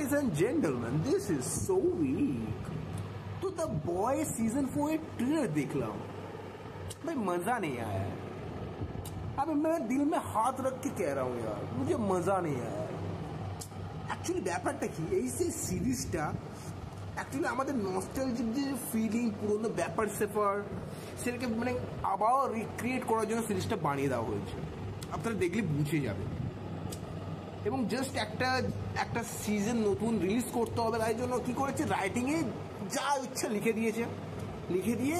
Ladies and gentlemen, this is so weak. तो the boy season 4 एक trailer देख रहा हूँ भाई, मजा नहीं आया। अब मैं दिल में हाथ रख के कह रहा हूँ यार, मुझे मजा नहीं आया। অ্যাকচুয়ালি ব্যাপারটা কি, এই যে সিরিজটা অ্যাকচুয়ালি আমাদের নস্টালজিক যে ফিলিং, পুরোনো ব্যাপার স্যাপার সেটাকে মানে আবার রিক্রিয়েট করার জন্য সিরিজটা বানিয়ে দেওয়া হয়েছে। আপনারা দেখলে বুঝে যাবে। এবং জাস্ট একটা সিজন নতুন রিলিজ করতে হবে, তাই জন্য কি করেছে, রাইটিংয়ে যা ইচ্ছা লিখে দিয়ে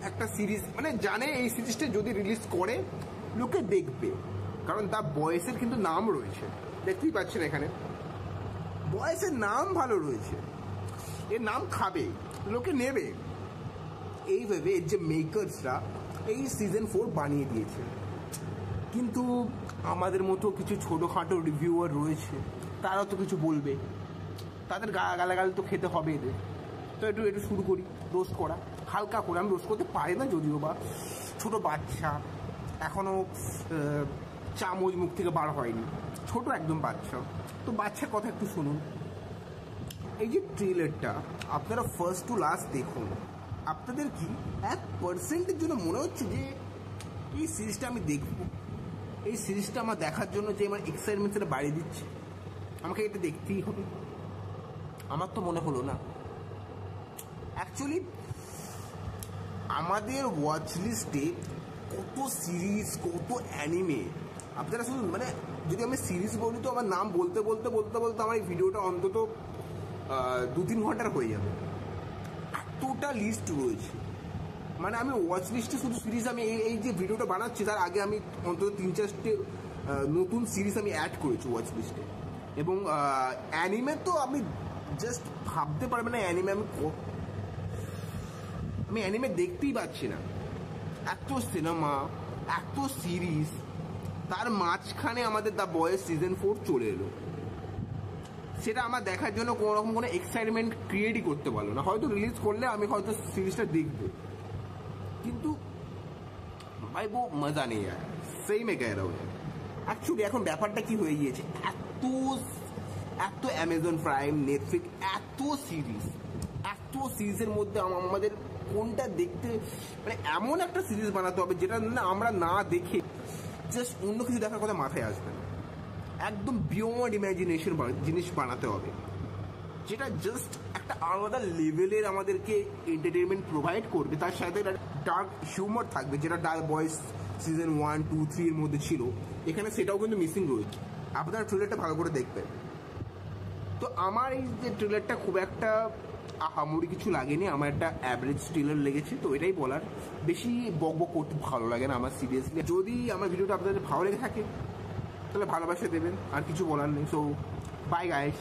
একটা সিরিজ মানে জানে এই সিরিজটা যদি রিলিজ করে লোকে দেখবে, কারণ দ্য বয়েসের কিন্তু নাম রয়েছে, দেখতেই পাচ্ছেন এখানে বয়েসের নাম ভালো রয়েছে, এর নাম খাবে, লোকে নেবে। এইভাবে এর যে মেকার্সরা এই সিজন 4 বানিয়ে দিয়েছে। কিন্তু আমাদের মতো কিছু ছোটোখাটো রিভিউয়ার রয়েছে, তারা তো কিছু বলবে, তাদের গালাগালি তো খেতে হবে এদের। তো একটু শুরু করি রোস্ট করা, হালকা করে। আমি রোস্ট করতে পারি না যদিও বা, ছোটো বাচ্চা এখনও চামচ মুখ থেকে বার হয়নি, ছোট একদম বাচ্চা। তো বাচ্চার কথা একটু শুনুন। এই যে ট্রেলারটা আপনারা ফার্স্ট টু লাস্ট দেখুন, আপনাদের কি 1% জন্য মনে হচ্ছে যে এই সিরিজটা আমি দেখব? এই সিরিজটা আমার দেখার জন্য যে আমার এক্সাইটমেন্টটা বাড়িয়ে দিচ্ছে, আমাকে এটা দেখতেই হবে? আমার তো মনে হলো না। অ্যাকচুয়ালি আমাদের ওয়াচ লিস্টে কত সিরিজ, কত অ্যানিমে, আপনারা শুনুন। মানে যদি আমি সিরিজ বলি তো আমার নাম বলতে আমার এই ভিডিওটা অন্তত 2-3 ঘন্টার হয়ে যাবে, এতটা লিস্ট রয়েছে। মানে আমি ওয়াচ লিস্টে শুধু সিরিজ, আমি এই যে ভিডিওটা বানাচ্ছি তার আগে আমি অন্তত 3-4টে নতুন সিরিজ আমি অ্যাড করেছি ওয়াচ লিস্টে। এবং অ্যানিমে তো আমি জাস্ট ভাবতে পারবে না অ্যানিমে আমি অ্যানিমে দেখতেই পাচ্ছি না। এত সিনেমা, এত সিরিজ, তার মাঝখানে আমাদের দ্য বয়েস সিজন 4 চলে এলো। সেটা আমার দেখার জন্য কোনো রকম কোনো এক্সাইটমেন্ট ক্রিয়েটই করতে পারলো না। হয়তো রিলিজ করলে আমি হয়তো সিরিজটা দেখবো, কিন্তু ভাই বো মজা নেই আর, সেই মে কহ রা হুঁ। অ্যাকচুয়ালি এখন ব্যাপারটা কি হয়ে গিয়েছে, এত অ্যামাজন প্রাইম, নেটফ্লিক্স, এত সিরিজের মধ্যে আমাদের কোনটা দেখতে, মানে এমন একটা সিরিজ বানাতে হবে যেটা না আমরা না দেখে জাস্ট অন্য কিছু দেখার কথা মাথায় আসবে না। একদম বিয়ন্ড ইমাজিনেশন জিনিস বানাতে হবে, যেটা জাস্ট একটা আলাদা লেভেলের আমাদেরকে এন্টারটেনমেন্ট প্রোভাইড করবে। তার সাথে ডার্ক হিউমার থাকবে, যেটা দ্য বয়েস সিজন 1, 2, 3 এর মধ্যে ছিল। এখানে সেটাও কিন্তু মিসিং রয়েছে। আপনারা ট্রেলারটা ভালো করে দেখবেন। তো আমার এই যে ট্রেলারটা খুব একটা আহামরি কিছু লাগেনি, আমার একটা অ্যাভারেজ ট্রেলার লেগেছে। তো এটাই বলার, বেশি বকবক করতে ভালো লাগে না আমার সিরিয়াসলি। যদি আমার ভিডিওটা আপনাদের ভালো লেগে থাকে তাহলে ভালোবাসা দেবেন, আর কিছু বলার নেই। So bye guys.